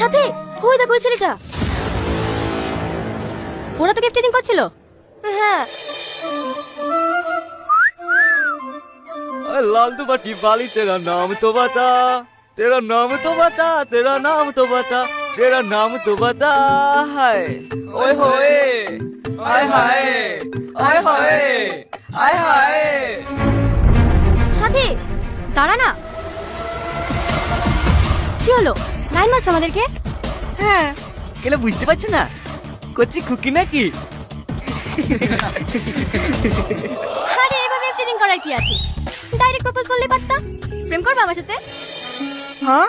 সাথে ওই দেখো ওই ছেলেটা, ওরা তো গিফটিং করছিল। হ্যাঁ लाल दुपट्टी वाली तेरा नाम तो बता, तेरा नाम तो बता, तेरा नाम तो बता, तेरा नाम तो बता। हाय ओए होए, आय हाय, आय हाय, आय हाय। সাথে দাঁড়া না, কি হলো? লাইন মারছো আমাদেরকে? হ্যাঁ কেন বুঝতে পারছো না? করছি খুকি নাকি? আরে এভাবে গিফটিং করার কি আছে? ডাইরেক্ট প্রপোজ করলে পারতা। প্রেম করবে আমার সাথে? হ্যাঁ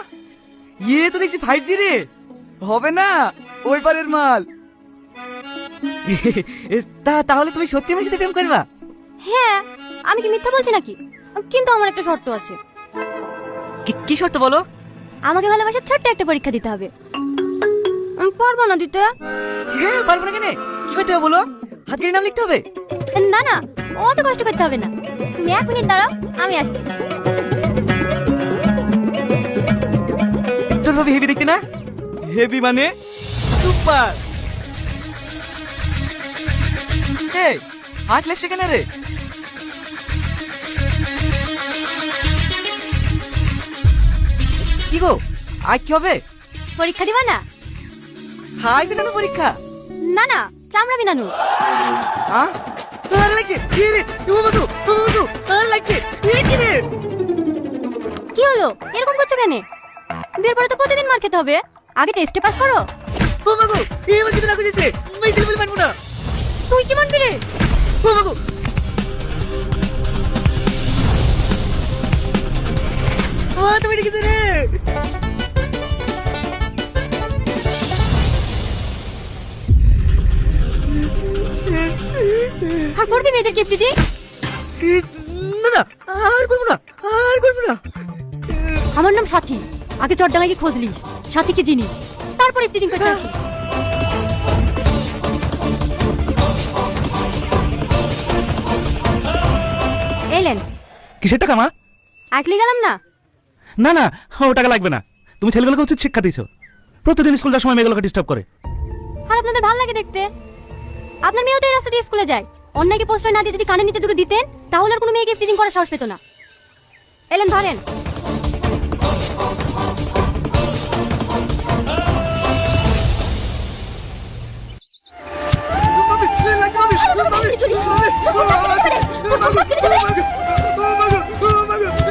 ये तो দেখছি 5G রে, হবে না ওই পারের মাল। তাহলে তুমি সত্যি আমার সাথে প্রেম করবা? হ্যাঁ, আমি কি মিথ্যা বলছি নাকি? কিন্তু আমার একটা শর্ত আছে। কি শর্ত বলো? আমাকে ভালোবাসার ছোট্ট একটা পরীক্ষা দিতে হবে। পারবো না দিতে। হ্যাঁ পারবো না কেন? কি করতে হবে বলো? হাতের নাম লিখতে হবে? না না, অত কষ্ট করতে হবে না। তুমি 1 মিনিট দাঁড়াও, আমি আসছি। তোর ভাবে হেভি দেখতে না? হেভি মানে সুপার। এই হাত লেসে কেন রে? কি গো আজ কি হবে? পরীক্ষা দিবা না? হাই বিনানু পরীক্ষা? না না, চামড়া বিনানু। হ্যাঁ ভালো লাগছে। কি রে ও বাবু, ও বাবু ভালো লাগছে। কি রে? কি হলো? এরকম করছো কেন? বিয়ের পরে তো প্রতিদিন মার খেতে হবে। আগে টেস্টে পাস করো। ও বাবু এই বাকি তো লাগু যেছে, মাইসেল বলে মানবো না। তুই কি মানবি রে? ও বাবু তুমি কি রে? আর করবি মেয়েদের গিফট দি? না না আর করবো না, আর করবো না। আমার নাম সাথী। আগে চট্টগ্রামে খোঁজ লিস সাথী কি জিনিস, তারপর ইফটিজিং করতে আসি। এলেন কিসের টাকা মা? একলি গেলাম না। না না ও টাকা লাগবে না। তুমি ছেলেগুলোকে উচিত শিক্ষা দিয়েছো। প্রতিদিন স্কুল যাওয়ার সময় মেয়েগুলোকে ডিস্টার্ব করে। আর আপনাদের ভালো লাগে দেখতে। আপনার মেয়েও তো এই রাস্তা দিয়ে স্কুলে যায়। অন্যকে পোস্টার না দিয়ে যদি কানে নিতে দুটো দিতেন, তাহলে আর কোনো মেয়েকে ইফটিজিং করার সাহস পেত না। এলেন ধরেন। লাগবে, লাগবে, লাগবে, লাগবে, লাগবে, লাগবে, লাগবে, লাগবে, লাগবে, লাগবে, লাগবে,